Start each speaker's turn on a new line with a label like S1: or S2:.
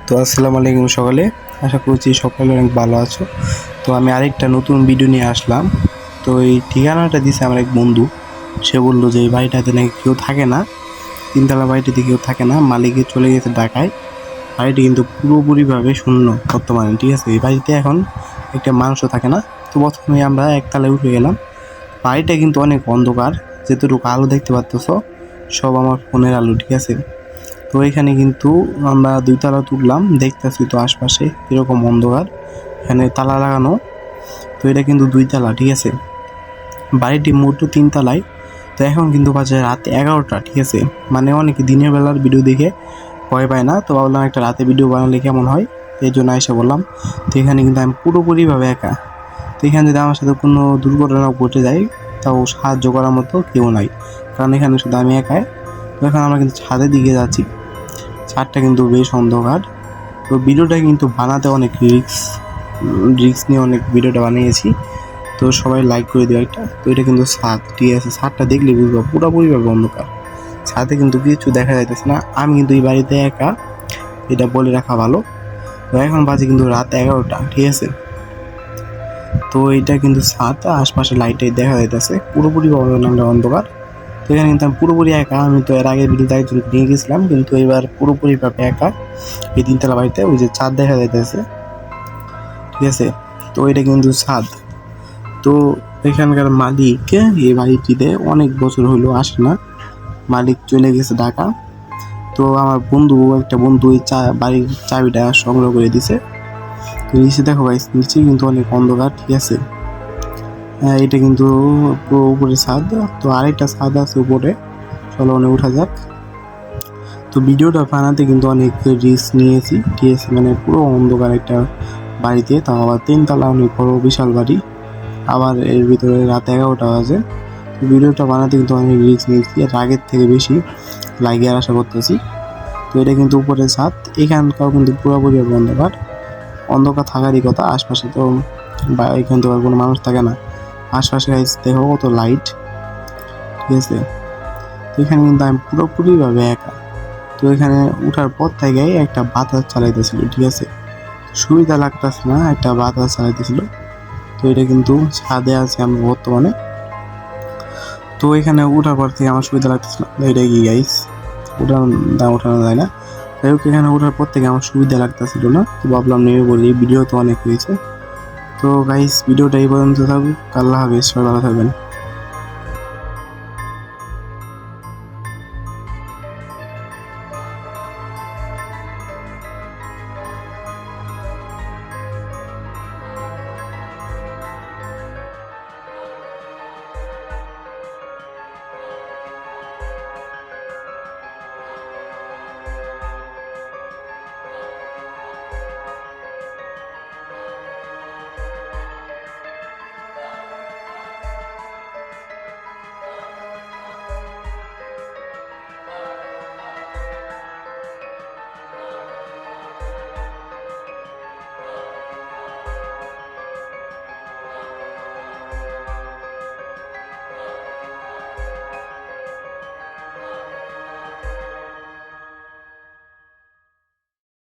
S1: তো আসসালামু আলাইকুম সকালে, আশা করছি সকালে অনেক ভালো আছো। তো আমি আরেকটা নতুন ভিডিও নিয়ে আসলাম। তো এই ঠিকানাটা দিছে আমার এক বন্ধু। সে বললো যে এই বাড়িটাতে নাকি কেউ থাকে না, তিনতলা বাড়িটিতে কেউ থাকে না, মালিকে চলে গেছে ঢাকায়। বাড়িটি কিন্তু পুরোপুরিভাবে শূন্য বর্তমানে, ঠিক আছে। এই বাড়িতে এখন একটা মানুষও থাকে না। তো প্রথমে আমরা একতলায় উঠে গেলাম। বাড়িটা কিন্তু অনেক অন্ধকার, যেটুকু আলো দেখতে পাচ্ছ সব আমার ফোনের আলো, ঠিক আছে। তো এখানে কিন্তু আমরা দুইতলা তুললাম, দেখতেছি তো আশপাশে এরকম অন্ধকার, এখানে তালা লাগানো। তো এটা কিন্তু দুইতলা, ঠিক আছে। বাড়িটি মোট তিনতলায়। তো এখন কিন্তু বাজে রাত 11টা, ঠিক আছে। মানে অনেকে দিনের বেলার ভিডিও দেখে ভয় পায় না, তো ভাবলাম একটা রাতে ভিডিও বানালে কেমন হয়, এই জন্য এসে বললাম। তো এখানে কিন্তু আমি পুরোপুরিভাবে একা। তো এখানে যদি আমার সাথে কোনো দুর্ঘটনা ঘটে যায় তাও সাহায্য করার মতো কেউ নাই, কারণ এখানে শুধু আমি একাই। তো এখন আমরা কিন্তু ছাদের দিকে যাচ্ছি। ছাদটা কিন্তু বেশ অন্ধকার। তো ভিডিওটা কিন্তু বানাতে অনেক রিস্ক নিয়ে অনেক ভিডিওটা বানিয়েছি। তো সবাই লাইক করে দিও একটা। তো এটা কিন্তু ছাদ, ঠিক আছে। ছাদটা দেখলে বুঝবো পুরোপুরিভাবে অন্ধকার, ছাদে কিন্তু কিছু দেখা যাইতেছে না। আমি কিন্তু এই বাড়িতে একা, এটা বলে রাখা ভালো। তো এখন বাজে কিন্তু রাত 11টা, ঠিক আছে। তো এইটা কিন্তু ছাদ, আশপাশে লাইটাই দেখা যাইতেছে, পুরোপুরিভাবে অন্ধকার। তো এখানে কিন্তু আমি পুরোপুরি একা। আমি তো এর আগের ভিডিওতে একজনকে নিয়ে গেছিলাম, কিন্তু এবার পুরোপুরিভাবে একা এই তিনতলা বাড়িতে। ওই যে ছাদ দেখা যাইতেছে, ঠিক আছে। তো এটা কিন্তু ছাদ। তো এখানকার মালিক এই বাড়িটিতে অনেক বছর হলো আসে না, মালিক চলে গেছে ঢাকা। তো আমার একটা বন্ধু এই বাড়ির চাবিটা সংগ্রহ করে দিছে। তো নিচে দেখো ভাই, নিচে কিন্তু অনেক অন্ধকার, ঠিক আছে। এটা কিন্তু পুরো উপরে ছাদ। তো আরেকটা ছাদ আছে উপরে, চলো অনেক উঠা যাক। তো ভিডিওটা বানাতে কিন্তু অনেক রিস্ক নিয়েছি, ঠিক আছে। মানে পুরো অন্ধকার একটা বাড়িতে, তাও আবার তিনতলা, অনেক বড় বিশাল বাড়ি, আবার এর ভিতরে রাত 11টা বাজে। তো ভিডিওটা বানাতে কিন্তু অনেক রিস্ক নিয়েছি, আর আগের থেকে বেশি লাইকের আশা করতেছি। তো এটা কিন্তু উপরে ছাদ, এখানকার কিন্তু পুরোপুরি অন্ধকার। অন্ধকার থাকারই কথা, আশপাশে তো এখান তো আর কোনো মানুষ থাকে না। আশপাশে দেখো কত লাইট, ঠিক আছে। তো এখানে কিন্তু আমি পুরোপুরিভাবে একা। তো এখানে উঠার পর থেকে একটা বাতাস চালাইতেছিল, ঠিক আছে। সুবিধা লাগতেছে না, একটা বাতাস চালাইতেছিল। তো এটা কিন্তু ছাদে আছে আমি বর্তমানে। তো এখানে উঠার পর থেকে আমার সুবিধা লাগতেছিল। এটা কি গাইস, উঠানো যায় না। যাই হোক, এখানে ওঠার পর থেকে আমার সুবিধা লাগতেছিল না, তো ভাবলাম নেমে বলি। ভিডিও তো অনেক হয়েছে। তো গাইস, ভিডিওটা এই পর্যন্ত থাকুক। আল্লাহ হাফেজ, সবাই ভালো থাকবেন।